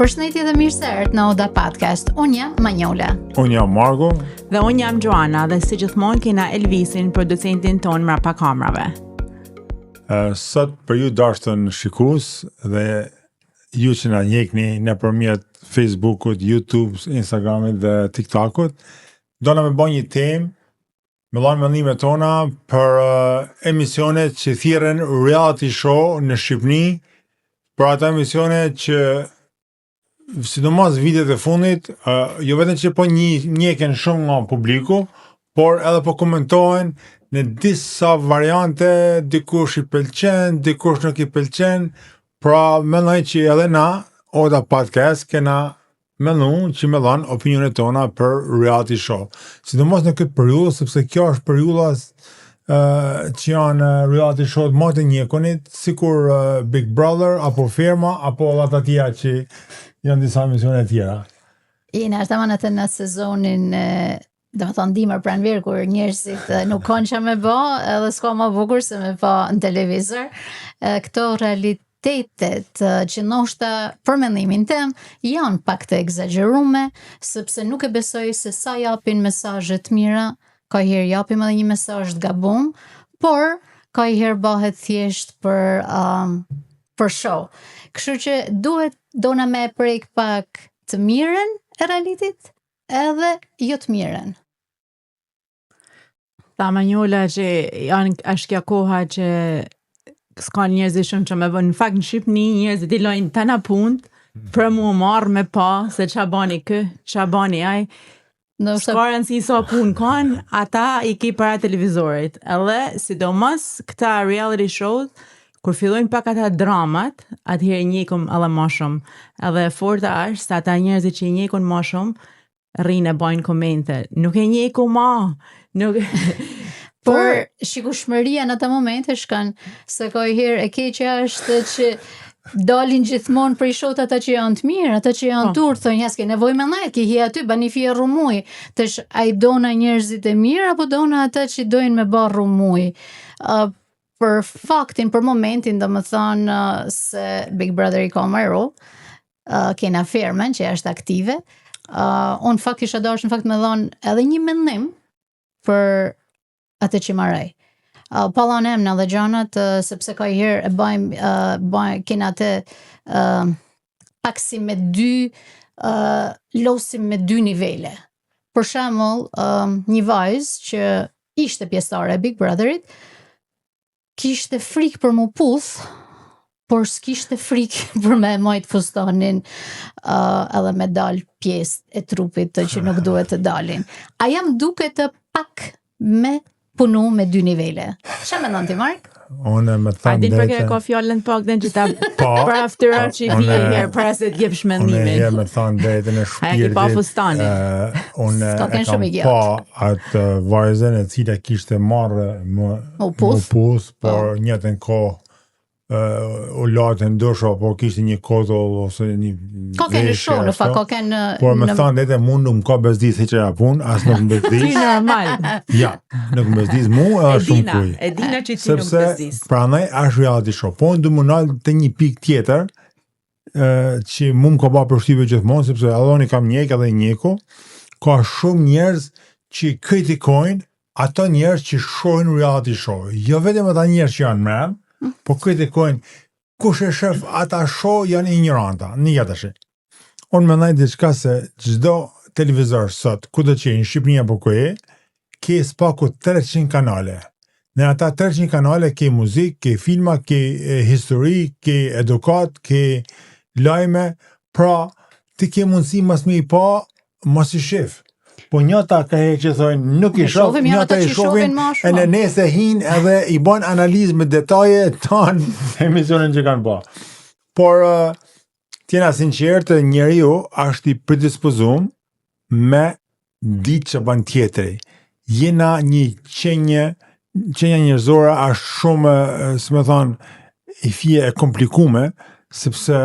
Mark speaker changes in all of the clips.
Speaker 1: Përshëndetje dhe mirë se erdhët në Oda Podcast. Unë jam Manjola.
Speaker 2: Unë jam Margo.
Speaker 3: Dhe unë jam Joana dhe si gjithmonë kena Elvisin, producentin ton mrapa kamerave.
Speaker 2: Sot për ju dashtën shikues dhe ju që na njekni nëpërmjet Facebookut, YouTube, Instagramit dhe TikTokut, do na me bëj një temë me lanë mendimet tona për emisionet që thirren reality show në Shqipëri, për ata emisione që sidomos vitet e fundit, jo vetëm që po njeken shumë nga publiku, por edhe po komentohen në disa variante, dikush i pëlqen, dikush nuk i pëlqen, pra mendoj që edhe na, Oda Podcast, kena mendu që me dhanë opinionet tona për reality show. Sidomos në këtë periudhë, sepse kjo është periudha që janë reality show më të njekunit, sikur Big Brother, apo Firma, apo ata tjera që janë disa emisione tjera.
Speaker 1: Jena është atë në sezonin dhe më thonë dimër pranverë, kur njerëzit nuk kanë që me bë, edhe s'ka më bukur se me bë në televizor. Këto realitetet që ndoshta për mendimin tem janë pak të egzagerume, sepse nuk e besoj se sa japin mesazhe të mira, ka herë japim edhe një mesazh të gabum, por ka herë bëhet thjesht për show. Kështu që dona me prek pak të mirën e realitit edhe jo të mirën.
Speaker 3: Ta Manjola që është kja koha që s'ka njerëzit shumë që me bën. Në fakt në Shqipëni njerëzit i lojnë të në punt për mu marrë me pa se qa bani kë, qa bani aj. S'ka rëndësi sa punë kanë, ata i ki para televizorit. Edhe sidomos këta reality shows, kur fillojnë pak ata dramat, atëherë njekëm edhe më shumë. Edhe forta është se ata njerëzit që i njekun më shumë, rrinë e bajnë komente. Nuk e njeku ma.
Speaker 1: Por shikueshmëria në ata momente shkan se ka herë e keqja është që dalin gjithmonë prej shot ata që janë të mirë, ata që janë turp, thonë ja s'ke nevojë me ndaj, ki hi aty bani fije rrumuj. Tash ai dona njerëzit e mirë apo dona ata që dojnë me bë rrumuj. Për faktin, për momentin, do më thonë se Big Brother i ka më rol, kena Firmen që është aktive, unë fakt isha dashur në fakt me dhonë edhe një mendim për atë që marrej. Pallan emna dhe gjanat, sepse ka herë e bajmë kena atë pak si me dy, losim me dy nivele. Për shembull, një vajzë që ishte pjesëtare e Big Brotherit, kishte frikë për mu puth, por s'kishte frikë për me majtë fustanin edhe me dalë pjesë e trupit të që nuk duhet të dalin. A jam duke të pak me punu me dy nivele. Qa me nënë ti, Mark?
Speaker 2: Unë me thamë
Speaker 3: A din për kërë ka fjallën pak dhe në gjitha për aftëra që i vje herë për se t'jep shmendimin.
Speaker 2: Unë e me thamë drejtën e shpirtit.
Speaker 3: A ki pa fustani.
Speaker 2: Unë e kam pa atë vajzën e cila kishte marrë më puth, por njëtën kohë u latë ndosho, po kishte një kodoll ose një
Speaker 1: ka kënë show, në fakt, ka kënë
Speaker 2: por me thanë dhejtë mundu më ka bezdis si që ja pun, as nuk më bezdis.
Speaker 3: Ty normal.
Speaker 2: Ja, nuk më bezdis mu edhe shumë kuj.
Speaker 3: Edina që ti nuk bezdis.
Speaker 2: Sepse pranaj është reality show. Po në du më nalë të një pik tjetër që mu më ka ba përshtype gjithmonë, sepse adhoni kam njek edhe njeko, ka shumë njerëz që kritikojnë ato njerëz që shohin reality show. Jo vetëm ata njerëz që janë mërëm, po kritikojnë kush e shef ata show janë ignoranta, një jetë shi. Unë mendoj diçka se çdo televizor sot, ku do që në Shqipëri apo ku ke spaku 300 kanale. Në ata 300 kanale ke muzikë, ke filma, ke histori, ke edukat, ke lajme, pra ti ke mundësi mas me i pa, mas i shef. Po njëta ka herë që thojnë nuk i shoh, njëta i shohin, e në nese hin edhe i bën analizë me detaje tanë emisionin që kanë ba. Por tjena sinqertë, njeriu është i predispozum me ditë që bën tjetëri. Jena një qenja njerëzore është shumë, si me thonë, i fije e komplikume, sepse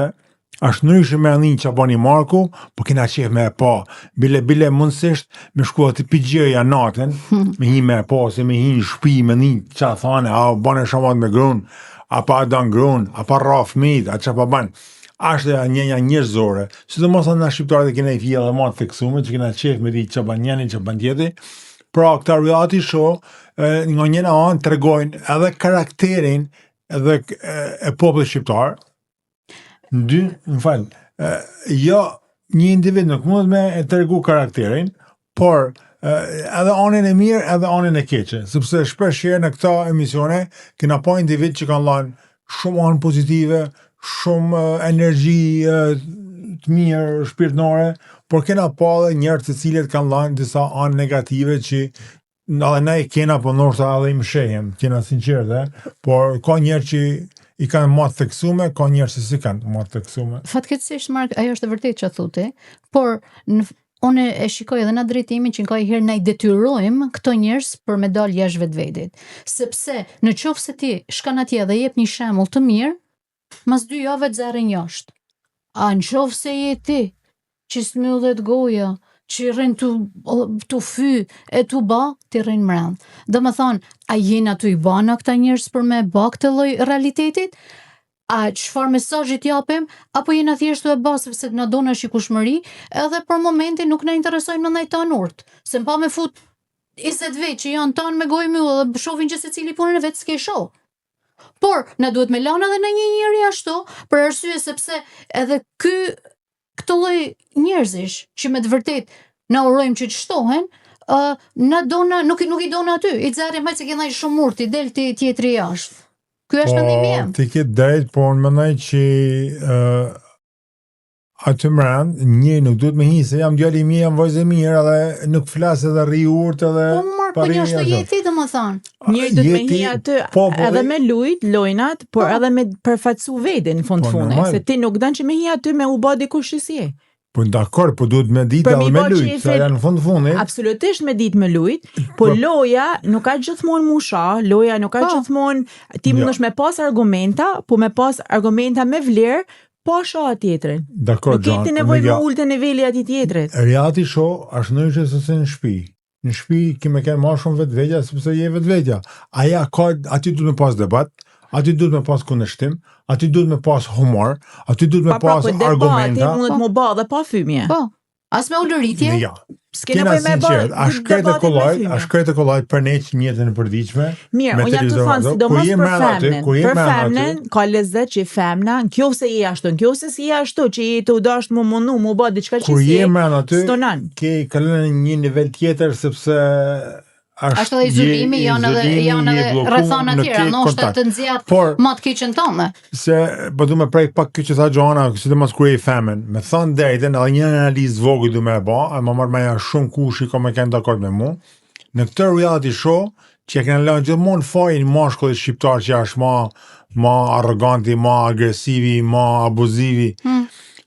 Speaker 2: është nërishë me anin që bani Marku, po kena qef me e pa. Bile mundësisht me shkua të pigjeja natën, me hi me e pa, se me hi në shpi, me një që thane, a bane shamat me grun, a pa adan grun, a pa raf mit, a që pa ban. është një njerëzore, sidomos na shqiptarët e kena i fjellë më të theksuar, që kena qef me di ç'ban njëri, ç'ban tjetri. Pra këta reality show nga njëra anë tregojnë edhe karakterin edhe e popullit shqiptar. Jo një individ nuk mund me e tregu karakterin, por edhe anën e mirë edhe anën e keqe, sepse shpesh herë në këta emisione kena pa individ që kanë lanë shumë anë pozitive, shumë energji të mirë shpirtnore, por kena pa edhe njerëz të cilët kanë lanë disa anë negative që edhe ne i kena, po ndoshta edhe i mshehem, kena sinqertë, por ka njerëz që i kanë më të theksuar, ka njerëz që si kanë më të theksuar.
Speaker 1: Fatkeqësisht, Mark, ajo është e vërtetë që thotë, por unë e shikoj edhe në drejtimin që ka herë na i detyrojmë këto njerëz për me dalë jashtë vetvetit. Sepse në qoftë se ti shkon atje dhe jep një shembull të mirë, mas 2 javë të zerrin jashtë. A në qoftë se je ti që smyllet goja, që rrin tu fy e tu ba, ti rrin mrend. Dhe më thonë, a jena tu i bana këta njerëz për me ba këtë lloj realitetit? A çfarë mesazhi japim, apo jena thjesht tu e bë sepse na dona shikueshmëri, edhe për momentin nuk na interesojnë në ndaj tan urt. Se pa me fut 20 vjet që janë tan me gojë myll dhe shohin që secili punën e vet s'ke shoh. Por na duhet me lana edhe në një njeri ashtu, për arsye sepse edhe këto lloj njerëzish që me të vërtet na urojmë që të shtohen, na dona nuk i dona aty. I xarri më se kena shumë urt, i del ti tjetri jashtë. Ky është mendimi im.
Speaker 2: Ti ke drejt, por unë mendoj që aty mrend, një nuk duhet me hi se jam djali i mirë, jam vajzë e mirë, edhe nuk flas edhe rri urt edhe.
Speaker 1: Po një ashtu jeti, domethënë.
Speaker 3: Njëri duhet me hi aty edhe me lojnat, por edhe me përfaqësu veten në fund fundi, se ti nuk don që me hi aty me u bë dikush që si je.
Speaker 2: Po dakor, po duhet me ditë edhe me lujt, sa janë në fund fundit.
Speaker 3: Absolutisht me ditë me lujt, po loja nuk ka gjithmonë musha, loja nuk ka gjithmonë, ti mundesh me pas argumenta, po me pas argumenta me vlerë, po shoh tjetrin.
Speaker 2: Dakor,
Speaker 3: John. Nuk ke nevojë me ulë niveli atij tjetrit.
Speaker 2: Reality show është ndryshe se në shtëpi. Në shtëpi kemë kanë më shumë vetvetja sepse je vetvetja. Aty duhet me pas debat, aty duhet me pas kundërshtim, aty duhet me pas humor, aty duhet me pas argumenta.
Speaker 3: Ti mund të më bë dhe pa fymje.
Speaker 1: Po. As me ulëritje.
Speaker 2: Ja. Kena sinqert, a shkretë kollajt për ne që njëtën e përditshme.
Speaker 3: Mirë, unë jam të thonë, sidomos për femnen, ka lezet që femna, në kjo se je ashtu, në kjo se si je ashtu, që je të udasht mu mundu, mu ba diçka që si je, stonan.
Speaker 2: Ke kalën një nivel tjetër, sepse
Speaker 1: ashtu dhe izolimi janë edhe rrethana tjera, ndoshta të nxjat më të keqen tonë.
Speaker 2: Se po du me prej pak kjo që tha Joana, sidomos kur je femën, me thënë drejtën, edhe një analizë vogël du me e bë, e më marr me shumë kush që me kanë dakord me mua. Në këtë reality show që e kanë lënë gjithmonë fajin mashkullit shqiptar që është më arroganti, më agresivi, më abuzivi.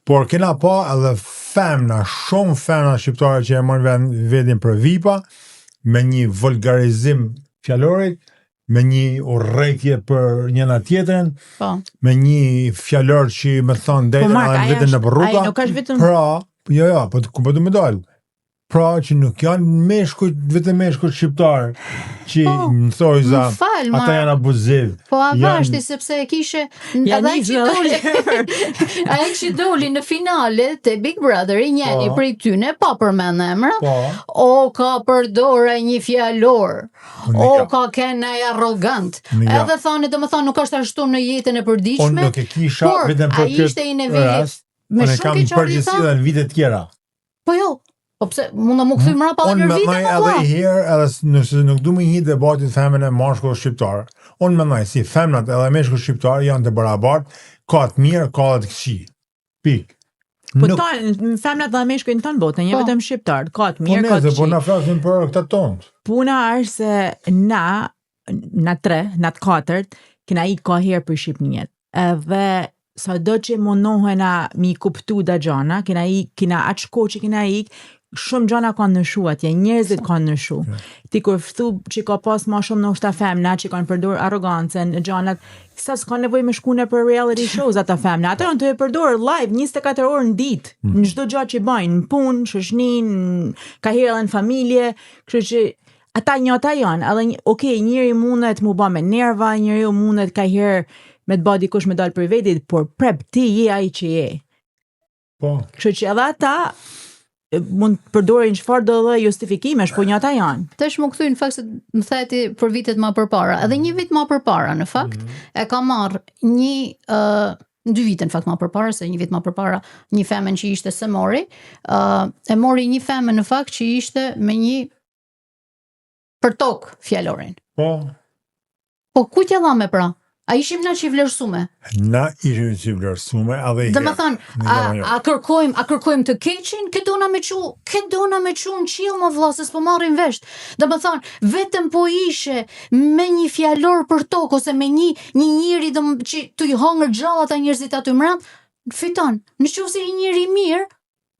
Speaker 2: Por kena pa edhe femna, shumë femna shqiptare që e marrin vetin për vipa, me një vulgarizim fjalorit, me një urrejtje për njëna tjetrën, me një fjalor që me thonë dejtë edhe vetën në rruga. Pra, jo, po du me dalë. Pra që nuk janë vetëm meshkujt shqiptar që në thojza, ata janë abuziv.
Speaker 1: Po avashti sepse e kishe edhe ai që doli në finale të Big Brother i njëri prej tyne, pa përmend emra, o ka përdorë një fjalor, o ka qenë arrogant. Edhe thonë, domethënë nuk është ashtu në jetën e përditshme.
Speaker 2: Unë nuk e kisha vetëm për këtë.
Speaker 1: Ai ishte i nivelit me shumë keq
Speaker 2: përgjithësi dhe në vite tjera.
Speaker 1: Po jo. Po pse mund të më kthy mbrapa edhe në vite më
Speaker 2: edhe herë, edhe nëse nuk du me hi debatit femën e mashkull shqiptar. Unë mendoj si femnat edhe meshkull shqiptar janë të barabartë, ka të mirë, ka të këqij. Pik.
Speaker 3: Po femnat dhe meshkujt tonë botën, jo vetëm shqiptar, ka të mirë, ka të këqij.
Speaker 2: Po na flasim për këta tonë.
Speaker 3: Puna është se na të katërt, kena i ka herë për Shqipërinë. Edhe sado që mundohena mi kuptu da gjana, kena atë shko që kena shumë gjana kanë nëshu atje, njerëzit kanë nëshu. Ti kur fëthu që ka pas ma shumë nështë femna që kanë përdor arogancen, gjanat, sa s'ka nevoj me shkune për reality shows ata femna. Ata janë të e përdor live 24 orë në ditë, në çdo gjatë që bajnë, në punë, shoshnin, ka herë edhe në familje, kështu që ata janë, edhe njëri mundet mu ba me nerva, njëri mundet ka herë me të bëj dikush me dalë për vetit, por prep ti je ai që je.
Speaker 2: Po.
Speaker 3: Kështu që edhe ata mund të përdorin çfarë do lloj justifikimesh, po një ata janë.
Speaker 1: Tash më kthy në fakt se më thati për vitet më përpara. Edhe një vit më përpara në fakt e ka marr një 2 vite në fakt më përpara, se një vit më përpara një femën që ishte se mori, e mori një femën në fakt që ishte me një për tokë fjalorin.
Speaker 2: Po.
Speaker 1: Po ku t'ja dhame pra? A ishim na që i vlerësume?
Speaker 2: Na ishim që i vlerësume, edhe
Speaker 1: Dhe më thanë, a kërkojmë të keqin? Këtë dona me qu në qilë më vlla, se s'po marrin vesh. Dhe më thanë, vetëm po ishe me një fjalor për tokë, ose me një njeri që t'u i hongër gjallë ata njerëzit aty mbrapa, fiton. Nëse i njeri mirë,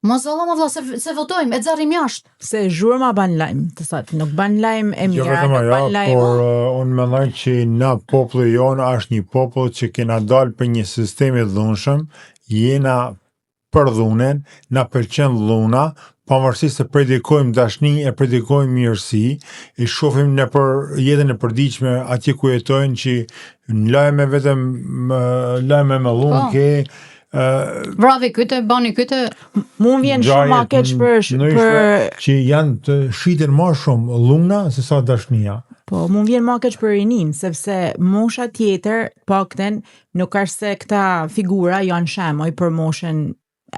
Speaker 1: mos Allah më vlla, se votojmë, e xarrim jashtë.
Speaker 3: Se zhurma ban lajm, të thotë, nuk ban lajm e mirë, nuk ban lajm.
Speaker 2: Por unë mendoj që na populli jonë është një popull që kena dalë për një sistemi dhunshëm, jena për dhunen, na pëlqen dhuna, pavarësisht se predikojmë dashni e predikojmë mirësi, i shohim në për jetën e përditshme atje ku jetojnë që lajme vetëm lajme me dhunë ke.
Speaker 1: Bravi këtë, bani këtë.
Speaker 3: Mund vjen shumë a keq për
Speaker 2: që janë të shiten më shumë dhuna se sa dashnia.
Speaker 3: Po, mund vjen më keq për rinin, sepse mosha tjetër, pakten, nuk është se këta figura janë shemoj për moshën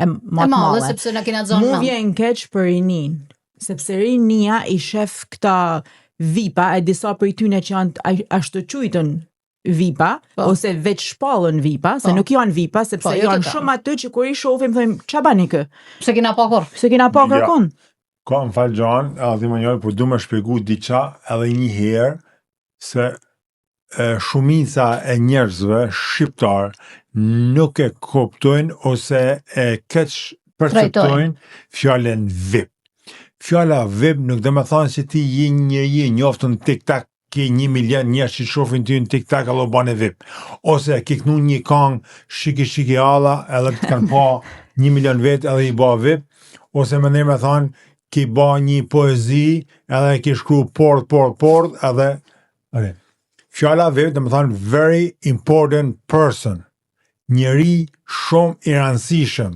Speaker 3: e më të madhe,
Speaker 1: sepse na kena zonë.
Speaker 3: Mund vjen keq për rinin, sepse rinia i shef këta vipa, e disa për tyne që janë ashtu quajtën vipa, ose veç shpallën vipa, se nuk janë vipa, sepse janë shumë aty që kur i shohim thojmë, qa bani kë?
Speaker 1: Se kena pa kur.
Speaker 3: Se kena pa kërkon.
Speaker 2: Ka më falë Gjan, edhe më njërë, por du me shpjegu diqa edhe një herë, se shumica e njerëzve shqiptar nuk e kuptojnë ose e keq perceptojnë fjalën VIP. Fjala VIP nuk dhe me thonë që ti je njëri njoftën TikTok, ke 1 milion njerëz që shohin ty në TikTok allo bane VIP. Ose ke knu një këngë shiki alla, edhe të kanë pa 1 milion vetë edhe i ba VIP, ose më ne me thonë ke ba një poezi edhe ke shkru port, edhe fjala VIP dhe me thonë very important person. Njeri shumë i rëndësishëm.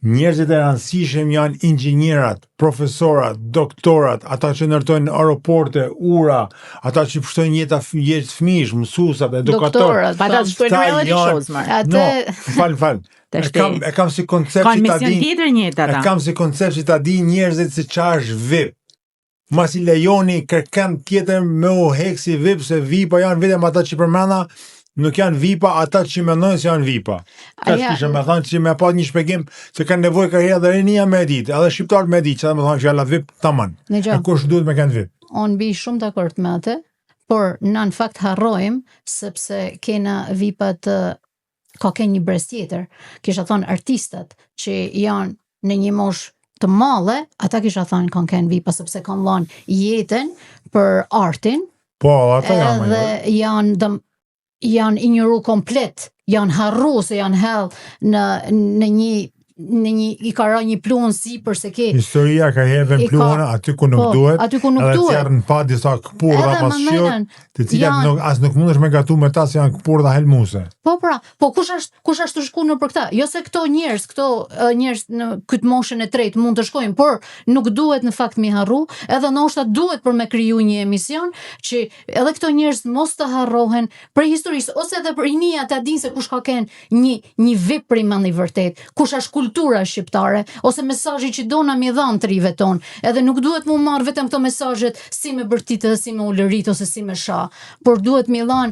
Speaker 2: Njerëzit e rëndësishëm janë inxhinierat, profesorat, doktorat, ata që ndërtojnë aeroporte, ura, ata që pushtojnë jetë fëmijësh, mësuesat, edukatorët.
Speaker 3: Ata që shtojnë reality shows,
Speaker 2: Fal. E kam si koncept që ta din. E kam si koncept që ta din njerëzit se çfarë është VIP. Mas i lejoni kërkan tjetër me u heksi VIP, se VIP-a janë vetëm ata që përmenda. Nuk janë vipa ata që mendojnë se janë vipa. Tash kisha me thënë që me pa një shpjegim se kanë nevojë karriera dhe rinia me ditë, edhe shqiptarët me ditë, edhe më thonë fjala VIP tamam. E kush duhet me kanë VIP?
Speaker 1: Unë bi shumë dakord me atë, por në fakt harrojmë sepse kena vipat ka një brez tjetër. Kisha thonë artistat që janë në një moshë të madhe, ata kisha thonë kanë vipa sepse kanë dhënë jetën për artin.
Speaker 2: Po, ata janë.
Speaker 1: Edhe janë injoru komplet, janë harru se janë hell në një i ka ra një pluhën si përse ke
Speaker 2: historia ka hedhën pluhën aty ku nuk duhet, edhe cjerën pa disa këpurdha pasqyrë, të cilat as nuk mundesh me gatu me ta se janë këpurdha helmuse.
Speaker 1: Po pra, po kush është të shkuar për këta? Jo se këto njerëz në këtë moshën e tretë mund të shkojnë, por nuk duhet në fakt mi harru, edhe ndoshta duhet për me kriju një emision që edhe këto njerëz mos të harrohen për historisë, ose edhe për rinia ta dinë se kush ka kenë një vip priman i vërtet, kush është kultura shqiptare, ose mesazhi që dona mi dhanë të rive tonë, edhe nuk duhet mu marrë vetëm këto mesazhet si me bërtitë, si me ulërit, ose si me sha, por duhet mi dhanë,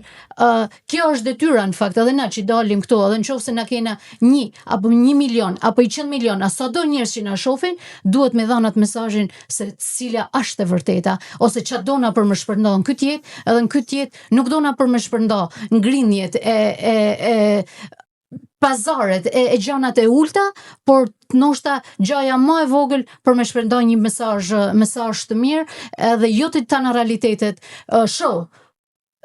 Speaker 1: kjo është detyra në fakt, edhe na që dalim këto, edhe në qofë se na kena 1 apo 1 milion, apo 100 milion, asa do njerës që na shofin, duhet me dhanë atë mesazhin se cila është e vërteta, ose që dona për më shpërnda në këtë jetë, edhe në këtë jetë nuk dona për më shpërnda ngrinjet pazaret e gjanat e ulta, por ndoshta gjaja më e vogël për me shpërndaj një mesazh të mirë, edhe jo të tana realitetet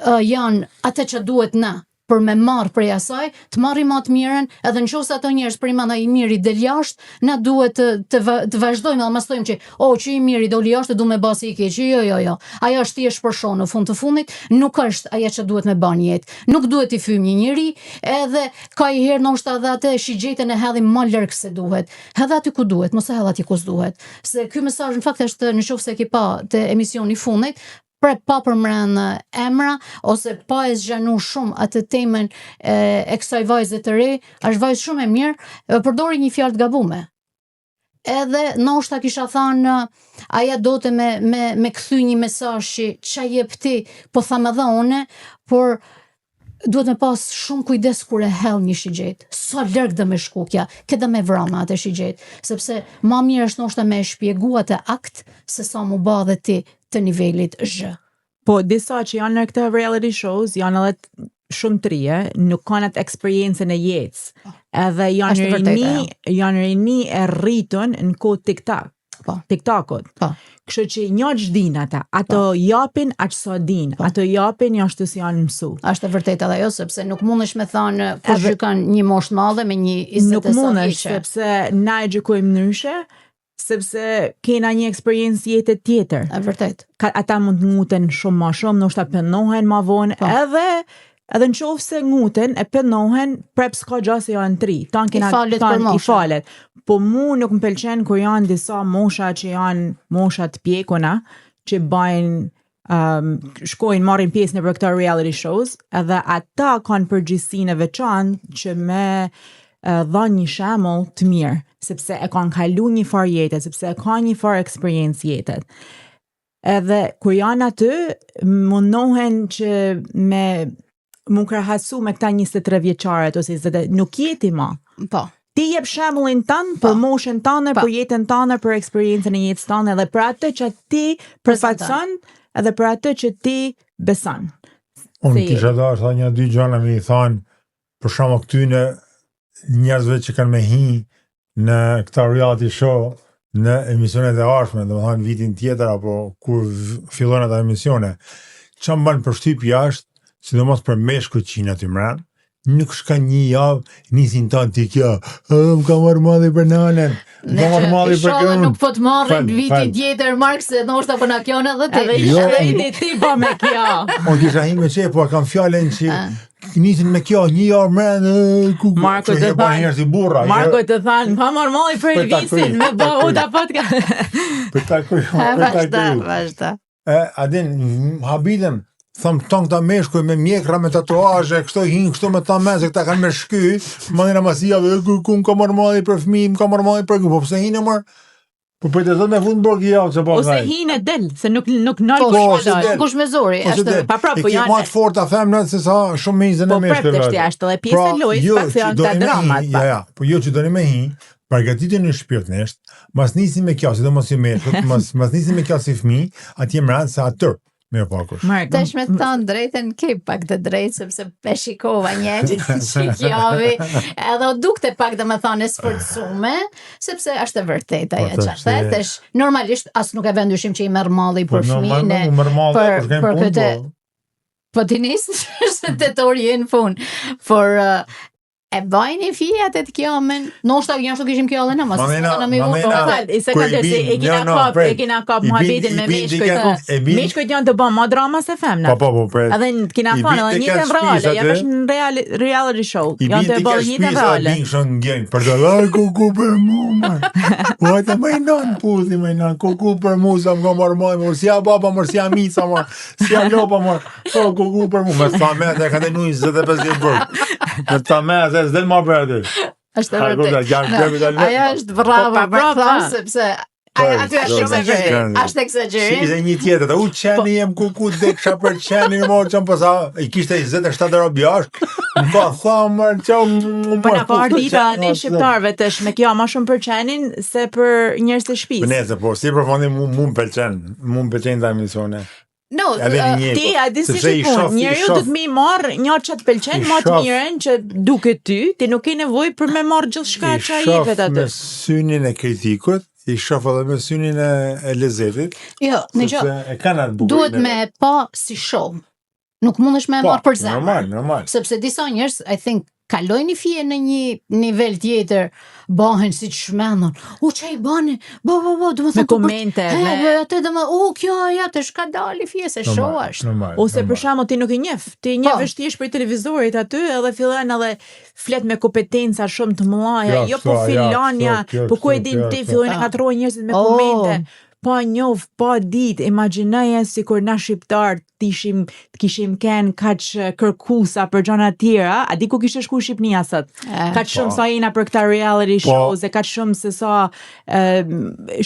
Speaker 1: janë atë që duhet na për me marrë prej asaj, të marri më të mirën, edhe nëse ato njerëz për mana i miri del jashtë, na duhet të vazhdojmë dhe mos thojmë që që i miri doli jashtë, du me basi i keq. Jo. Ajo është thjesht për shoh në fund të fundit, nuk është ajo që duhet me bën jetë. Nuk duhet i fym një njeri, edhe ka i herë ndoshta edhe atë shigjetën e hedhim më larg se duhet. Hedh aty ku duhet, mos e hedh aty ku s'duhet. Se ky mesazh në fakt është nëse ke pa te emisioni i fundit, pa përmend emra ose pa e zgjanu shumë atë temën e kësaj vajze të re, është vajzë shumë e mirë, përdori një fjalë të gabuar. Edhe ndoshta kisha thënë aja do të me kthy një mesazh që jep ti, po tham edhe unë, por duhet me pas shumë kujdes kur e hell një shigjet. Sa larg do me shkukja, këtë me vrama atë shigjet, sepse më mirë është ndoshta me shpjegua atë akt se sa mu bë dhe ti të nivelit zh.
Speaker 3: Po disa që janë në këtë reality shows janë edhe shumë të rije, nuk kanë atë eksperiencën e jetës. Edhe janë rini e rritun në kohë TikTokut. Kështu që një që din ato japin aq sa din, ato japin jashtë se janë mësu.
Speaker 1: Është e vërtetë edhe ajo, sepse nuk mundesh me thënë kur gjykan një moshë të madhe me një 20
Speaker 3: nuk mundesh, sepse na e gjykojmë ndryshe, sepse kena një eksperiencë jetë tjetër.
Speaker 1: E vërtet.
Speaker 3: Ata mund të nguten shumë më shumë, ndoshta pendohen më vonë, edhe në qofë se nguten e pendohen, prep s'ka gja se janë 3. I falet. Po mu nuk më pëlqen kur janë disa mosha që janë mosha të pjekuna, që bajnë shkojnë marrin pjesë në për këta reality shows, edhe ata kanë përgjegjësinë e veçantë që me dha një shembull të mirë, sepse e kanë kalu një farë jetë, sepse e kanë një farë eksperiencë jetët. Edhe kur janë aty, mundohen që mu krahasu me këta 23 vjeçaret ose 20, nuk jeti ma.
Speaker 1: Po.
Speaker 3: Ti jep shembullin tënd për moshën tënde, për jetën tënde, për eksperiencën e jetës tënde, edhe për atë që ti përfaqëson, edhe për atë që ti beson.
Speaker 2: Unë kisha dashur një dy gjëra më i thon, për shkak këtyne njerëzve që kanë me hi në këta reality show, në emisionet e ardhshme, domethënë vitin tjetër apo kur fillojnë ata emisione, çam bën përshtyp jashtë, sidomos për meshkujt që aty mran, nuk shka një javë nisin tanë t'i kjo, më ka marrë madhi për nanën, më ka marrë madhi për kënë.
Speaker 1: Nuk po të marrën vitin tjetër, Mark, se ndoshta po na kjone edhe ti.
Speaker 3: Edhe ti po me kjo.
Speaker 2: Unë kisha hi me qe, po kam fjallën që nisin me kjo, një javë mërën,
Speaker 3: Marko të thanë, Marko të thanë, pa marrë madhi për visin, me ba u da patka.
Speaker 2: Për ta kryu.
Speaker 1: Vazhda.
Speaker 2: Adin, habitëm, thëmë tonë këta meshkuj me mjekra, me tatuazhe, kështu hinë, kështu me ta meze, këta kanë me shky, madhina masia, ku më ka marrë madhi për fmi, më ka marrë madhi për po pëse hinë e marrë, po për të thëtë me fundë bërë javë, që po
Speaker 3: ose hinë e del, se nuk nërë
Speaker 1: kush me zori,
Speaker 3: pa pra, po janë.
Speaker 2: E ke matë fort a femnët, se sa shumë me izën e meshkuj.
Speaker 3: Po prep të shtjashtë, dhe pjesë e lojës, pak se janë këta dramat.
Speaker 2: Po jo që do një me hi, përgatitin në shpirtnisht, mas nisi me kjo, si do mos i meshkut, mas nisi me kjo si fmi, atje mërën se atër.
Speaker 1: Tash me thënë drejtën, ke pak të drejtë, sepse pe shikova një qikjavi, edhe o dukte pak dhe me thënë e sforcume, sepse është e vërtet aja që thetesh, normalisht as nuk e vendyshim që i merë malli për fëmijën, për këtë, po ti nisë se të torje në fund, por e bajnë i fijat e të kjamen, noshta janë shtu kishim kjallën në e kina kap muhabetin me meshkujt janë të bën ma drama se femna. Edhe kina fanë edhe njëtën reale, jam është në reality show, janë të bën njëtën reale.
Speaker 2: Për të laj kuku për mu, vajta me i nanë puthi, me i nanë, kuku për mu, sa më ka marrë majë, si a baba, si a mica, si a lopa, kuku për mu, me të tamet, e ka të nuj 25 bërë, me të tamet, e s'del ma për aty.
Speaker 1: Është e vërtet. Aja është brava, sepse aty është eksagjerim.
Speaker 2: Si një tjetër, u qeni jem kuku deksha për qeni në morë qëmë pësa, i kishte 27 euro bjashk, më ka thamër qëmë...
Speaker 3: Për në parë dita një shqiptarve të shme kjo ma shumë për qenin se për njërës të shpis.
Speaker 2: Për nese, po, si për fondi mu më pëlqen të emisione.
Speaker 1: No,
Speaker 3: ti a di si shikon, njeriu do të më marr një që të pëlqen, më të mirën që duket ty, ti nuk ke nevojë për me marr gjithçka që ai jepet atë.
Speaker 2: Me synin e kritikut, i shoh edhe me synin e lezetit.
Speaker 1: Jo, duhet me pa si show. Nuk mundesh me e marrë për zemër.
Speaker 2: Normal.
Speaker 1: Sepse disa njerëz, I think, kalojnë fije në një nivel tjetër, bahen si të shmendon. Që i bani? Do të
Speaker 3: me komente,
Speaker 1: atë do kjo ja të shka dali fije se shohash.
Speaker 3: Ose për shembull ti nuk i njeh, ti njeh thjesht për televizorit aty edhe fillon edhe flet me kompetenca shumë të mëdha, jo po filanja, po ku e din ti fillojnë katrojnë njerëzit me komente. Pa njof, pa dit, imagjinoje si kur na shqiptar kishim ken kaq kërkusa për gjëra të tjera, a di ku kishte shku Shqipnia sot? Kaq shumë sa jena për këta reality shows, e kaq shumë se sa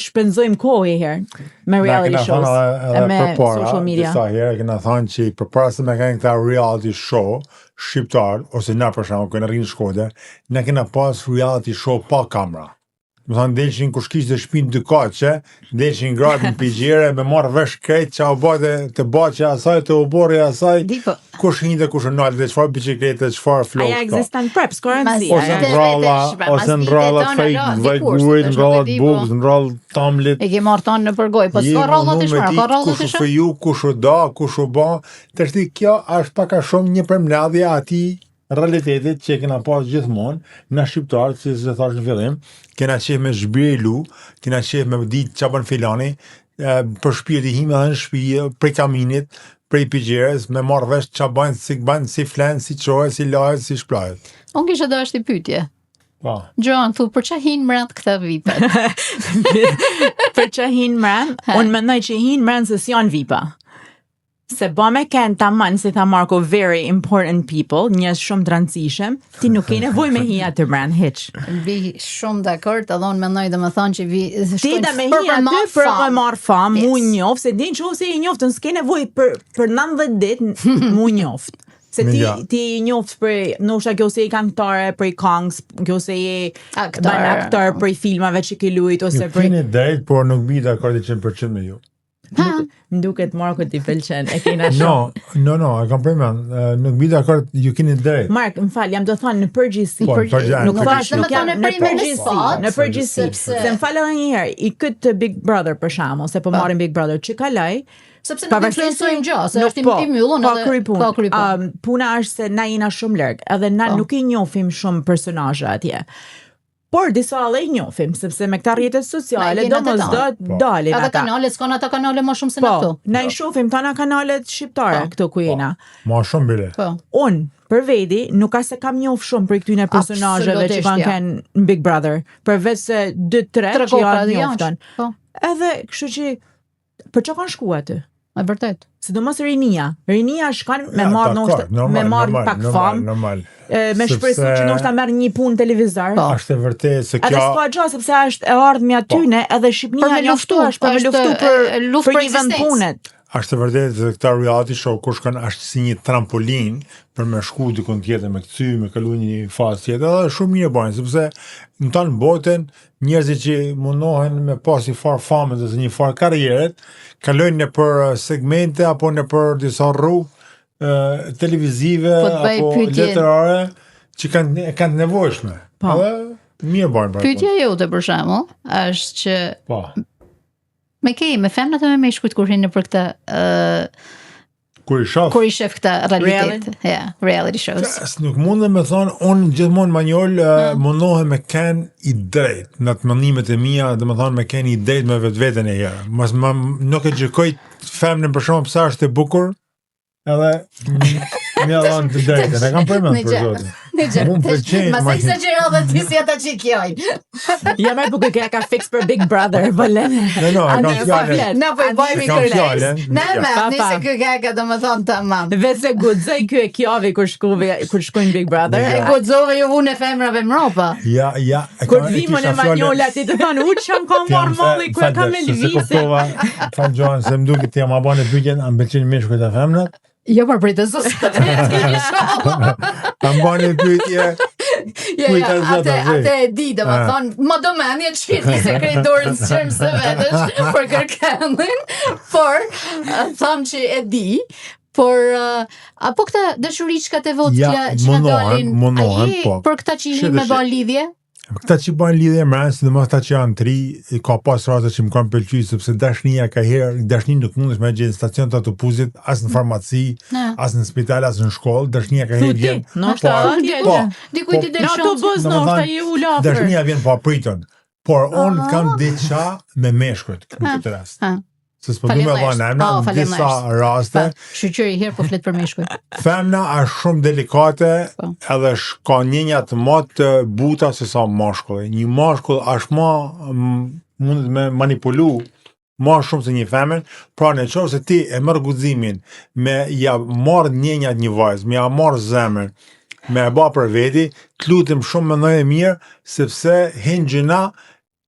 Speaker 3: shpenzojmë kohë herë me reality shows e me social media.
Speaker 2: Disa herë kena thënë që përpara se me kanë këta reality show shqiptar ose na për shembull kur rrinë në Shkodër, ne kena pas reality show pa kamera. Më thonë, delëshin kush kishte shtëpinë dy kaqe, delëshin gratë në pigjere, me marrë vesh krejt, që a bate të bache asaj, të uborri asaj, kush hinte, kush nalë, dhe qëfar biciklete, qëfar flokë.
Speaker 3: Aja existan preps, currency.
Speaker 2: Ose në rrallat fejt, në rrallat buks, në rrallat tamlit.
Speaker 1: E ke marrë tonë në përgoj, po s'ka rrallat të shmërë, ka rrallat të shmërë.
Speaker 2: Kush u feju, kush u da, kush u ba, të shti kjo është paka shumë një përmledhje ati realitetit që kena pas gjithmonë, na shqiptarë, si se thash në fillim, kena qef me zhbirelu, kena qef me ditë qa bën filani, për shpirti hime dhe në shpije, prej kaminit, prej pigjeres, me marrë vesh qa bën, si flenë, si qohet, si lajet, si shplajet.
Speaker 1: Unë kishe do është i pytje.
Speaker 2: Gjoan,
Speaker 1: thu, për qa hinë mërënd këta vipet?
Speaker 3: Për qa hinë mërënd? Unë mendoj që hinë mërënd se si janë vipa. Se ba me kënë tamam, si tha Marko, very important people, njës shumë të rëndësishëm, ti nuk ke nevoj me hija të mërën, hiq.
Speaker 1: Vi shumë dakord, edhe unë mendoj dhe më thonë që vi
Speaker 3: ti da me hija të për me marë fam, mu njoft, se din që ose i njoft, në s'ke nevoj për 90 dit, mu njoft. Se ti i njoft për, nështë kjo se i këngëtare për i këngës, kjo se i aktor për i filmave që ke lujt, ose për...
Speaker 2: Ju keni drejt, por nuk bi dakord 100% me ju.
Speaker 3: Më duket Marko ti pëlqen, e kena shumë.
Speaker 2: No, e kam përmen, nuk bi dakord, ju keni drejt.
Speaker 3: Mark, më fal, jam do thonë në përgjithësi. Nuk thash, nuk jam në përgjithësi. Se më fal edhe një herë, i këtë Big Brother për shkakun, se po marrin Big Brother që kaloj,
Speaker 1: sepse nuk influencojmë gjë, se është i myllun edhe ka krypun.
Speaker 3: Puna është se na jena shumë larg, edhe na nuk i njohim shumë personazhe atje. Por disa edhe i njohim, sepse me këta rrjetet sociale domosdoshmë dalin ata.
Speaker 1: Ata kanale s'kan ata kanale më shumë se na këtu.
Speaker 3: Na i shohim tana kanalet shqiptare këtu ku jena.
Speaker 2: Ma shumë bile.
Speaker 3: Unë për vedi nuk ka se kam njoh shumë për këtyne personazheve që kanë në Big Brother, përveç se 2-3 që janë njoftën. Edhe kështu që për çka kanë shkuar aty?
Speaker 1: E vërtet.
Speaker 3: Sidomos Rinia shkan me marrë pak famë, me shpresu që ndoshta merr një punë televizor.
Speaker 2: Është e vërtetë se kjo.
Speaker 3: Edhe s'ka gjë sepse është e ardhmja tyne, edhe Shqipëria njoftohesh për me luftu për një vend punet.
Speaker 2: Është e vërtetë se këta reality show kush kanë është si një trampolin për me shku dikun tjetër, me kthye, me kalu një fazë tjetër, edhe shumë mirë bën, sepse në tonë botën njerëzit që mundohen me pas një farë famë ose një farë karrieret, kalojnë në për segmente apo në për disa rrugë televizive apo letrare që kanë nevojshme. Edhe mirë bën.
Speaker 1: Pyetja jote për shembull është që me femnat e me shkujt kur hinë për këta kur i shef këta reality shows.
Speaker 2: Nuk mund dhe me thonë, unë gjithmonë manjol mundohem me ken i drejt në të mëndimet e mia, dhe me thonë me ken i drejt me vetveten e herë. Nuk e gjykoj femnën për shumë pësa është e bukur, edhe mi adhanë të drejtën. E kam përmend për zotin.
Speaker 1: Masa exagero dhe ti si ata që i kjojnë.
Speaker 3: Ja me bukur kja ka fix për Big Brother, bëllen.
Speaker 2: No, e kam fjallën.
Speaker 1: Na po i bojmë i kërles. Nise kë kja do më thonë të mam.
Speaker 3: Vetë se gudzoj kjo e kjavi kur shkojnë Big Brother.
Speaker 1: E gudzove ju unë e femrave mropa.
Speaker 2: Ja.
Speaker 3: Kur vimën e manjolla ti të thonë, u që kam marrë molli ku e kam me lëvise.
Speaker 2: Fa Gjoan, se më duke ti jam abane pyqen, am beqin me shkujt e femnat?
Speaker 1: Jo, për prej të zosë të
Speaker 2: am bane pyqje.
Speaker 1: Ate e di, dhe më thonë, më do menje qiti se krejtorën së qërmë se vetësh për kërkendin, por thamë që e di, por apo këta dëshuriçkat e votja që në dalin, a je për këta që i me ba lidhje?
Speaker 2: Këta që bën lidhje me anë, sidomos ata që janë tri, ka pas raste që më kanë pëlqyer sepse dashnia ka herë, dashnia nuk mundesh me gjetë në stacion të autobusit, as në farmaci, as në spital, as në shkollë, dashnia ka herë vjen.
Speaker 1: Dikujt i del
Speaker 3: në autobus, ndoshta je u lafër.
Speaker 2: Dashnia vjen pa pritën. Por unë kam diçka me meshkujt në këtë rast. Se s'po du me dhënë emra, në disa raste.
Speaker 1: Shqyqyri herë po flet për meshkuj.
Speaker 2: Femna është shumë delikate, edhe ka njenja të më të buta se sa mashkulli. Një mashkull është mundet me manipulu më shumë se një femën, pra në qoftë se ti e merr guximin me ja marr njenjat një vajzë, me ja marr zemrën, me e ba për veti, të lutem shumë më e mirë, sepse hin gjëna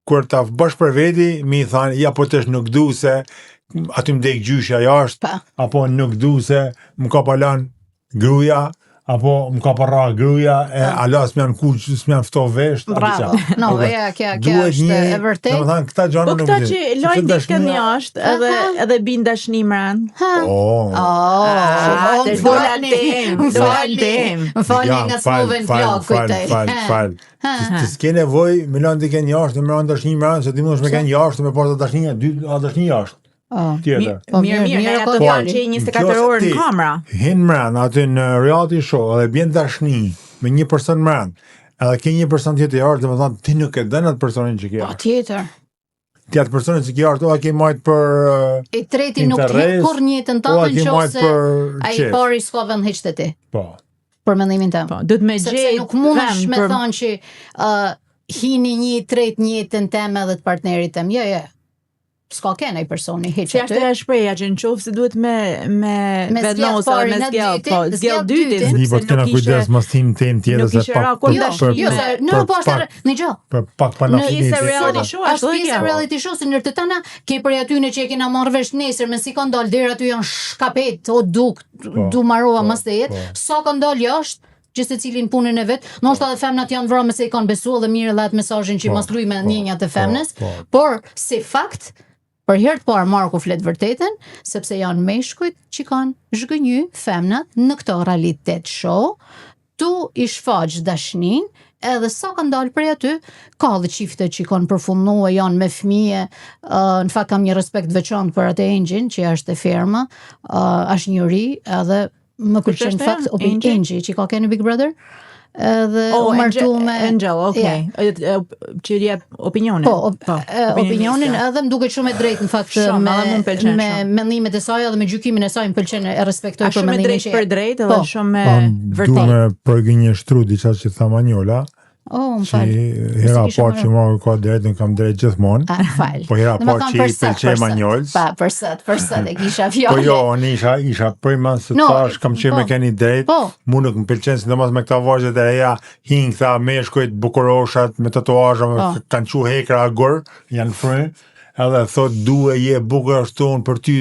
Speaker 2: kur ta bësh për veti, mi thanë, ja po tesh nuk du se aty më dek gjyshja jashtë, apo nuk du se më ka palan gruja, apo më ka parra gruja, ala s'mjan kuq, s'mjan fto vesht.
Speaker 1: Bravo, no, kjo është e vërtet.
Speaker 2: Në më thanë, këta gjana nuk
Speaker 3: këta që lojnë dikën jashtë, edhe bin dashni mran.
Speaker 1: Më falni nga smovën plak,
Speaker 2: Fal. Të s'ke nevoj me lanë dikën jashtë, me lanë dashni mran, se ti mundesh me kënë jashtë, me pas dashnia, dy dashni jashtë. Tjetër.
Speaker 3: Mirë, ato janë që 24 orë në kamera.
Speaker 2: Hin mran, aty në reality show, edhe bjen dashni me një person mran, edhe ke një person tjetër jashtë, dhe më thonë, ti nuk e dën atë personin që ke jashtë.
Speaker 1: Tjetër.
Speaker 2: Ti atë personin që ke jashtë, o a ke majtë për
Speaker 1: E treti nuk ke kur njëtën tënë në qofse a i pari s'ka vend heq të ti.
Speaker 2: Po.
Speaker 1: Për mendimin tëm.
Speaker 3: Do të me gjejtë.
Speaker 1: Sepse nuk mundesh me thonë që hini një tret njëtën teme dhe të partnerit tëm. Jo. S'ka kena i personi heq
Speaker 3: që ashtë e shpreja që në qofë se duhet me vednosa me zgjell dytit
Speaker 2: një për t'kena kujdes mas tim tem tjetër se për pak panafini
Speaker 3: është
Speaker 1: pjesë reality show se nërë të tëna ke për atyne që e kena marrë vesh nesër me si ka ndalë dherë aty janë shkapet o du marova mas të jetë sa ka ndalë jashtë që se cilin punën e vetë, nështë edhe femnat janë vrarë me se i kanë besu edhe mirë edhe atë mesazhin që i mas luj me njenjat e femnes, por si fakt për herë të parë Marku flet vërtetën, sepse janë meshkujt që kanë zhgënjy femnat në këto realitet show, tu i shfaq dashnin, edhe sa kanë dalë prej aty, ka dhe qifte që kanë përfundua, janë me fëmije, në fakt kam një respekt veçantë për atë Engjin, që është e ferma, është njëri, edhe më pëlqen fakt, Engji, që ka kene Big Brother, edhe u martu me
Speaker 3: Angel, okay. Që jep opinionin.
Speaker 1: Opinionin edhe më duket shumë e drejtë në fakt me mendimet e saj edhe me gjykimin e saj më pëlqen e respektoj për mendimin që
Speaker 3: për drejtë edhe shumë me vërtet.
Speaker 2: Du me përgënjeshtru diçka që tha Manjola.
Speaker 1: Më falë.
Speaker 2: Hera parë që Marku ka drejtë, nuk kam drejtë gjithmonë.
Speaker 1: Falë.
Speaker 2: Po hera parë që i pëlqej Manjolës.
Speaker 1: Përsët e kisha fjallë.
Speaker 2: Po jo, unë isha prima se thash kam qenë me keni drejtë. Mu nuk më pëlqen sidomos me këta vajzat e reja, hinë këta meshkujt, bukuroshat, me tatuazha, kanë qu hekra agur, janë frynë. Edhe thot duhe je bukur ashtu për ty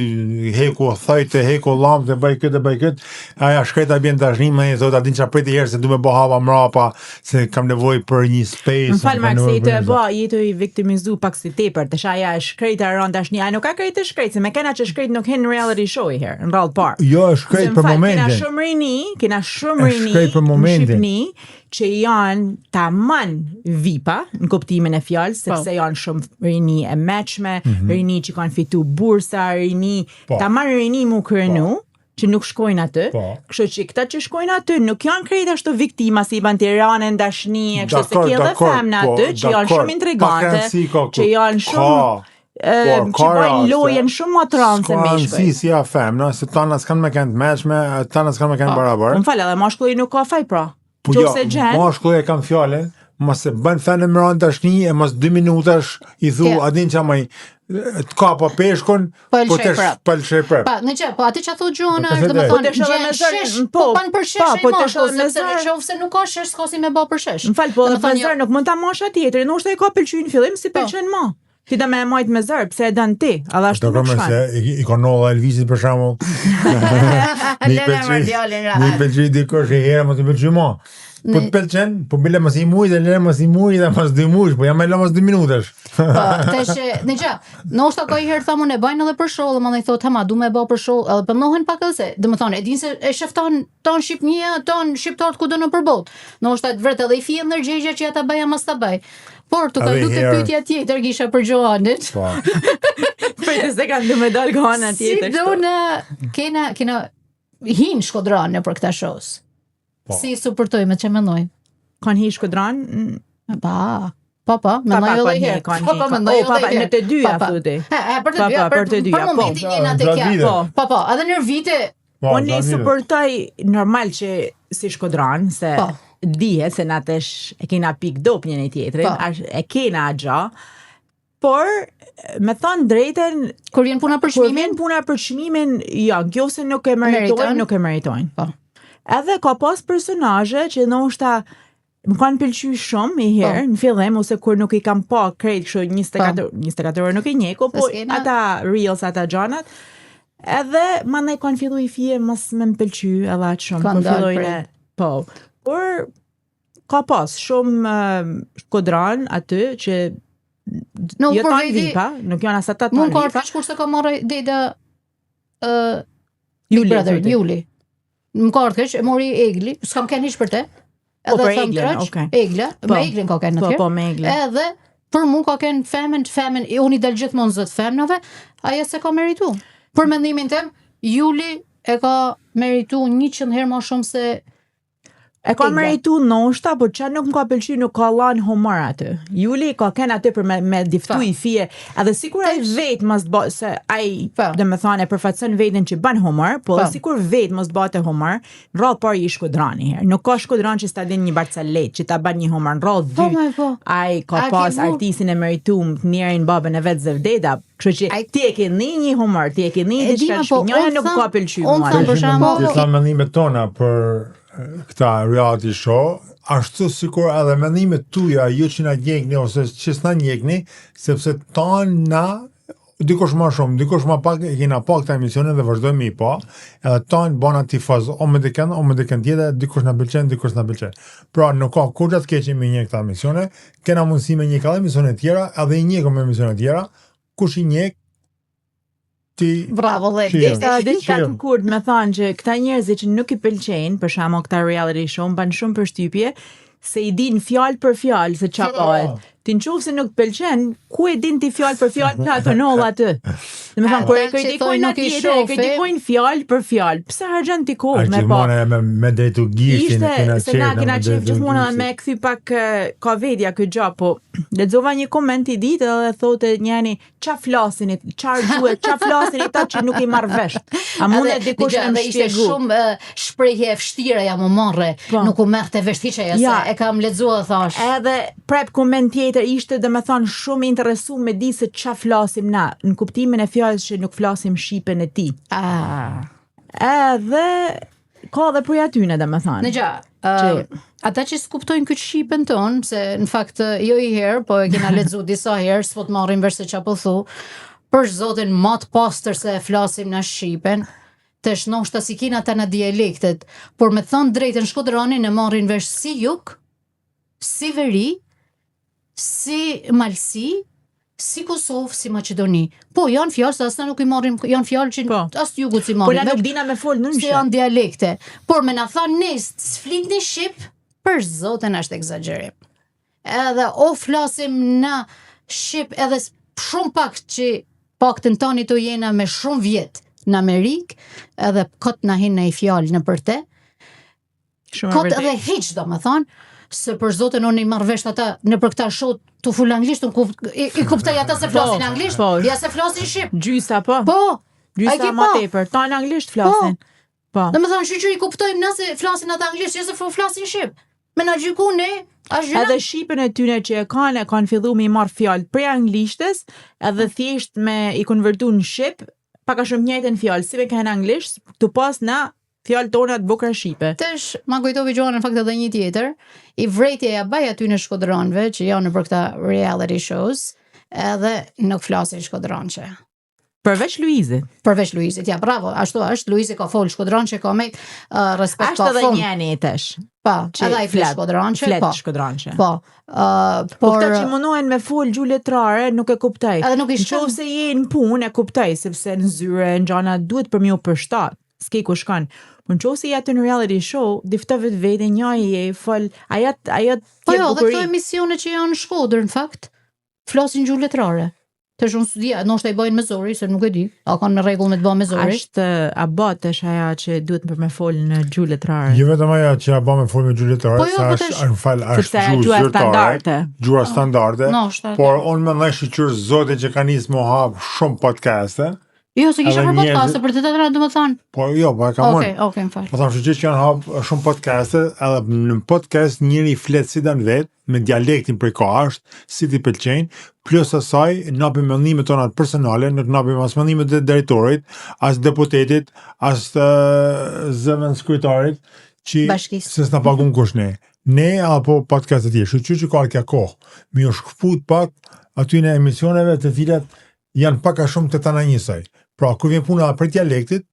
Speaker 2: heku thajte, heku lamte, bëj këtë. Aja shkreta bjen dashnim me thot a din qa priti herë se du me bo hava mrapa se kam nevoj për një space.
Speaker 3: Më falë Mark se i të e bo, jetu i viktimizu pak si tepër, të shaja e shkreta rënd dashni, a nuk ka krejt e shkrejt, se me kena që shkrejt nuk hen reality show i herë, në rallë parë.
Speaker 2: Jo, shkrejt për momentin.
Speaker 3: Kena shumë rini në Shqipni, që janë tamam vipa në kuptimin e fjalës, sepse janë shumë rini e meqme, rini që kanë fitu bursa, rini tamam rini mu kërënu, që nuk shkojnë aty. Kështu që këta që shkojnë aty nuk janë krejt ashtu viktima si ban Tiranën, dashni, kështu se ke edhe femna aty që janë shumë intrigante, që janë shumë që bajnë lojen shumë më tranë se meshkoj.
Speaker 2: Ka nësi si a femna, se tana s'kanë me kënë të meqme, tana s'kanë me kënë barabar.
Speaker 3: Më falë, edhe mashkulli nuk ka faj pra.
Speaker 2: Po jo, mashkulli e kam fjallin, mos e bën fenë më rënë dashni, e mos 2 minutash i thu, adin që maj, të ka pa peshkun, po të pëlqej prap.
Speaker 1: Pa, në që, po ati që thu Gjona, dhe me thonë, gjenë shesh, po panë për shesh e mashkull, sepse në qovë se nuk ka shesh, s'ka si me ba për shesh.
Speaker 3: Më falë, po dhe zërë, nuk mund ta masha tjetër, në është e ka pëlqy në fillim, si pëlqen ma. Ti da me e majtë me zërë, pëse e danë ti, adha ashtu nuk shkanë.
Speaker 2: I konolla Elvisit për shamull. Një pëlqy dikosh e herë, më të pëlqy ma. Po të pëlqen, po bile mos I muj dhe le mos I muj dhe mos 2 muj, po jam e mos 2 minutesh.
Speaker 1: Po, tash, nëgja, ndoshta ka herë thamun e bajnë edhe për show, dhe më thotë, "Ma, du me bë për show", edhe pëndohen pak edhe se, domethënë, e din se e shefton ton Shqipnia, ton shqiptarët kudo në përbot. Ndoshta vret edhe I fije ndërgjegja që ja ta bëja mos ta bëj. Por të kalu të pyetja tjetër kisha për Gjoanit.
Speaker 2: Po.
Speaker 3: Për se kanë du me dalë kohana tjetër.
Speaker 1: Si do në kena hin Shkodran në për këta shows.
Speaker 2: Po.
Speaker 1: Si supportojmë që mendoj.
Speaker 3: Kanë hi Shkodran?
Speaker 1: Pa, mendoj edhe herë. Pa, mendoj edhe herë.
Speaker 3: Në të dyja thotë.
Speaker 1: Për të dyja, për momentin jena të kja. Po, edhe në vite.
Speaker 3: Unë I supportoj normal që si Shkodran, se dihet se natesh e kena pik dop njëri tjetrin, e kena agja, por me thonë drejten
Speaker 1: kur vjen puna për
Speaker 3: çmimin, ja, kjo se nuk e meritojnë.
Speaker 1: Po.
Speaker 3: Edhe ka pas personazhe që ndoshta më kanë pëlqyer shumë I herë në fillim ose kur nuk I kam pa krejt kështu 24 orë nuk I njeko, po ata reels ata gjanat. Edhe mandej kanë filluar I fije mos më pëlqy edhe aq shumë kur fillojnë. Po. Por ka pas shumë Shkodran aty që jo tanë vipa, nuk janë asa ta tanë vipa.
Speaker 1: Mund ka arfish kurse ka marrë deda Juli. Më ka arfish, e mori Egli, s'kam ken hiç për te.
Speaker 3: Edhe për Eglën,
Speaker 1: Egla, me Eglën ka ken atje.
Speaker 3: Po, me Eglën.
Speaker 1: Edhe për mu ka ken femën, unë I dal gjithmonë zot femnave, ajo se ka meritu. Për mendimin tim, Juli e ka meritu 100 herë më shumë se
Speaker 3: e ka meritu ndoshta, por çfarë nuk më ka pëlqyer nuk ka lan humor aty. Juli ka ken aty për me diftu I fije, edhe sikur ai vet mos bë se ai domethënë e përfaqëson veten që bën humor, po sikur vet mos bëte humor, në radhë parë I Shkodrani herë. Nuk ka Shkodran që sta din një barcalet që ta bën një humor në radhë dy. Ai ka pas artistin e merituar njerin babën e vet Zevdeda. Kështu që ti e ke një humor, ti e ke diçka shpinjoja nuk ka pëlqyer mua.
Speaker 1: Unë për shembull,
Speaker 2: disa mendimet tona për këta reality show, ashtu sikur edhe mendimet tuaja ju që na gjekni ose që s'na gjekni, sepse tanë na dikush më shumë, dikush më pak e kena pa këta emisione dhe vazhdojmë I pa, edhe tanë bona tifaz, o me dikën tjetër, dikush na pëlqen. Pra nuk ka kur të keqim me një këta emisione, kena mundësi me një ka emisione tjera, edhe I njekëm me emisione tjera, kush I njek
Speaker 1: bravo dhe
Speaker 3: diçka të kurd me thonë që këta njerëz që nuk I pëlqejnë, për shembull këta reality show ban shumë përshtypje se I din fjalë për fjalë se çfarë bëhet. Ti nëse nuk pëlqen, ku e din ti fjalë për fjalë nga ato nolla aty. Domethënë kur e kritikojnë atë tjetër, e kritikojnë fjalë për fjalë. Pse harxhon ti kohë me pa?
Speaker 2: Me drejtu gishtin e kena
Speaker 3: se na kena qef gjithmonë me kthy pak ka vetja ky gjë, po lexova një koment I ditë edhe thotë njëri ç'a flasin, ç'a flasin ata që nuk I marr vesh. A mund të dikush të më shpjegoj?
Speaker 1: Ishte shumë shprehje e vështira ja më morre, nuk u merrte vesh hiç ajo se e kam lexuar thash.
Speaker 3: Edhe prap koment ishte domethënë shumë interesuar me di se ç'a flasim na, në kuptimin e fjalës që nuk flasim shqipen e tij. Edhe ka edhe për atyne domethënë.
Speaker 1: Nëgja, ata që s'kuptojnë këtë shqipen ton, se në fakt jo I herë, po e kena lexuar disa herë, s'po të marrim vesh se ç'a po thu, për zotin më të pastër se e flasim na shqipen. Tash ndoshta si kena ata na dialektet, por me thon drejtën Shkodranin e marrin vesh si Jug, si Veri, si Malsi, si Kosovë, si Maqedoni. Po, janë fjalë se asna nuk I marrim, janë fjalë që as Jugut si marrim.
Speaker 3: Po, na nuk dina me fol nënshë.
Speaker 1: Se janë dialekte. Por me na thonë nis, s'flitni shqip, për zotin është egzagerim. Edhe o flasim na shqip edhe shumë pak që paktën tani to jena me shumë vjet në Amerikë, edhe kot na hin në I fjalë në për te. Kot edhe hiç domethënë. Se për zotin unë I marr vesh ata në për këta show të ful anglisht, I kuptoj ata se flasin anglisht, ja se flasin shqip.
Speaker 3: Gjysa po.
Speaker 1: Po.
Speaker 3: Gjysa më tepër, tan anglisht flasin. Po.
Speaker 1: Domethënë që I kuptojmë na se flasin ata anglisht, ja se flasin shqip. Me na gjyku ne,
Speaker 3: edhe shqipen e tyne që e kanë filluar me I marr fjalë prej anglishtes, edhe thjesht me I konvertu në shqip, pak a shumë njëjtën fjalë, si me kanë anglisht, tu pas na fjalë tona të bukura shqipe.
Speaker 1: Tash ma kujtoi Gjoana në fakt edhe një tjetër, I vrejtja ja baj aty në Shkodranëve që janë për këta reality shows, edhe nuk flasin shkodrançe.
Speaker 3: Përveç Luizit.
Speaker 1: Përveç Luizit, ja, bravo, ashtu është, Luizi ka folë Shkodranqe, ka me respekt
Speaker 3: Ashtë
Speaker 1: ka
Speaker 3: edhe
Speaker 1: fund.
Speaker 3: njeni i tesh.
Speaker 1: Pa, edhe ai flet Shkodranqe,
Speaker 3: Flet
Speaker 1: po.
Speaker 3: Shkodranqe.
Speaker 1: Po,
Speaker 3: Po këta që mundohen me fol gjuhë letrare, nuk e kuptoj.
Speaker 1: Edhe nuk i shkon.
Speaker 3: Nëse je në punë e kuptoj, sepse në zyre në gjana duhet për mjë përshtat. S'ke ku shkon. Po nëse je aty në reality show, difto vetë një je fol, ajo
Speaker 1: po jo, dhe këto emisione që janë në Shkodër në fakt, flasin gjuhë letrare. Të shumë studia, nështë e bojnë me zori, se nuk e di, a kanë me regull me të bëjnë me zori.
Speaker 3: Ashtë abat është aja që duhet për me folë në gjuhë letrare.
Speaker 2: Jo vetëm aja që a bëjnë me folë me gjuhë letrare,
Speaker 1: po jo,
Speaker 2: është gjuhë zyrtare, gjuhë standarde, por unë më ndaj shqyqyrë zotin që ka nisë më hapë shumë podcaste.
Speaker 1: Jo, se kisha për podcaste, për të të tëra, du më thonë.
Speaker 2: Po jo, pa e ka mund.
Speaker 1: Okej, më falë.
Speaker 2: Po thamë që janë hapë shumë podcaste, edhe në podcast njëri fletë si dan vetë, me dialektin prej ka ashtë, si ti pëlqenjë, plus asaj, napim mendimet tona personale, nuk napim as mendimet e drejtorit, as deputetit, as zëvend skritarit, që se s'na pagun kush ne. Ne apo podcast e tjerë, që ka kja kohë, mi u shkëput pak aty në emisioneve të cilat janë pak a shumë të tana njësaj. Pra, kur vjen puna për dialektit,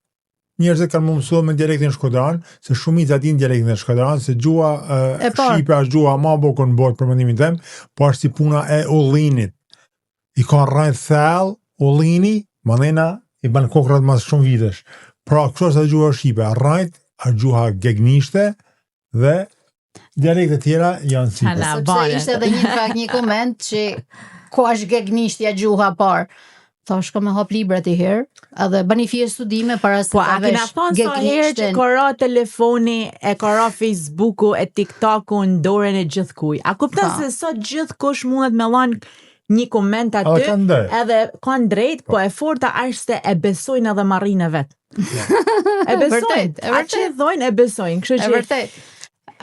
Speaker 2: njerëzit kanë më mësuar me dialektin shkodran, se shumica din dialektin shkodran, se gjuha shqipe është gjuha ma bukur në botë për mendimin tim, po është si puna e ullinit. I ka rreth thellë, ullini, mandena i bën kokrat mas shumë vitesh. Pra, kështu është gjuha shqipe, rreth është gjuha gegnishte dhe dialektet tjera janë si.
Speaker 1: Sepse ishte edhe një koment që ku është gegnishtja gjuha parë. Thash ka me hap libra të herë, edhe bëni fije studime para se
Speaker 3: po, a kena thonë sa herë që ka ra telefoni, e ka ra Facebooku, e TikToku në dorën e gjithkuj. A kupton se sot gjithkush mundet me lanë një koment aty, edhe kanë drejt, po e forta është se e besojnë edhe marrinë vetë. E besojnë, a që dhojnë e besojnë.
Speaker 1: E vërtet,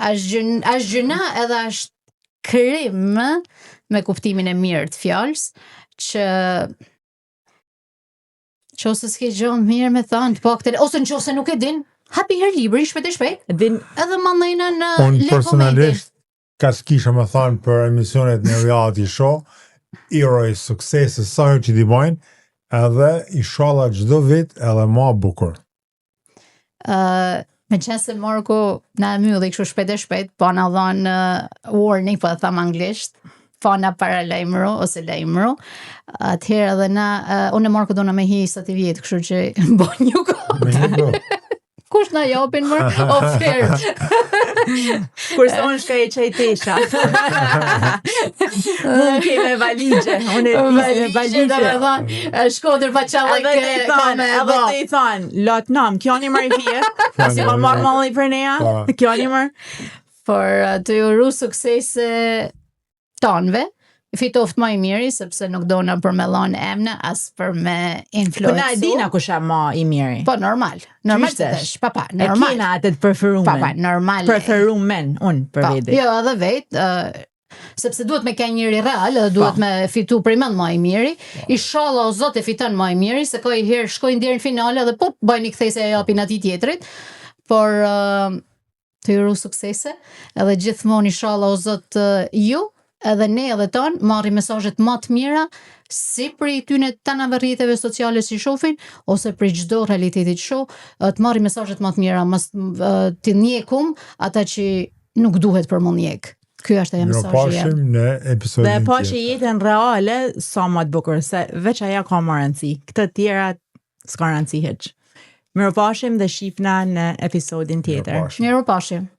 Speaker 1: është gjëna edhe është krim me kuptimin e mirë të fjallës, që ose s'ke gjonë mirë me thanë të pakten, ose në që ose nuk e din, hapi herë libri, shpet e shpet, edhe mandajna në le
Speaker 2: momentin. Unë personalisht, ka s'kisha me thanë për emisionet në reality show, iroj suksesës sa herë që t'i bajnë, edhe i shala gjdo vit edhe ma bukur.
Speaker 1: Me qenë se Marko na e mylli kështu shpet e shpet, po na dhanë warning, po e thamë anglisht, po na para lajmëro ose lajmëro. Atëherë edhe na unë e Marko dona me hi sa të vjetë, kështu që bën një kohë. Kush na japin më ofertë?
Speaker 3: Kurse unë shka e qaj tesha. Unë keme valigje. Unë e valigje.
Speaker 1: Shkodër pa qalek
Speaker 3: edhe të i thonë, lot nam, kjo një marrë i fje? Si ma marrë malli për neja? Kjo një marrë?
Speaker 1: Por të juru suksese tonve, fitoft ma i miri, sepse nuk do në për me lanë emne, as për me influencu.
Speaker 3: Po na e dina kusha ma i miri.
Speaker 1: Po, normal. Normal të tesh, papa, normal.
Speaker 3: E kina atë të preferumen.
Speaker 1: Papa, normal.
Speaker 3: Preferumen, unë për vedi.
Speaker 1: Jo, edhe vetë, sepse duhet me ka njëri real, duhet me fitu primend ma i miri, i shala o zot e fiton ma i miri, se ka i herë shkojnë djerë në finale, dhe po, bajnë i kthej se e japin ati tjetrit, por të juru suksese, edhe gjithmon i shala o zot ju, edhe ne edhe tonë, marri mesazhet më të mira, si për i tyne të tanave rrjeteve sociale si shofin, ose për gjdo realitetit show, të marri mesazhet më të mira, të njekum ata që nuk duhet për më njek. Ky është ajo mesazhi jam.
Speaker 2: Në episodin
Speaker 3: tjetër. Dhe po që jetën reale, sa më të bukur, se veç aja ka më rëndësi. Këtë tjera s'ka rëndësi heq. Mirupafshim dhe shifna në episodin tjetër.
Speaker 1: Mirupafshim.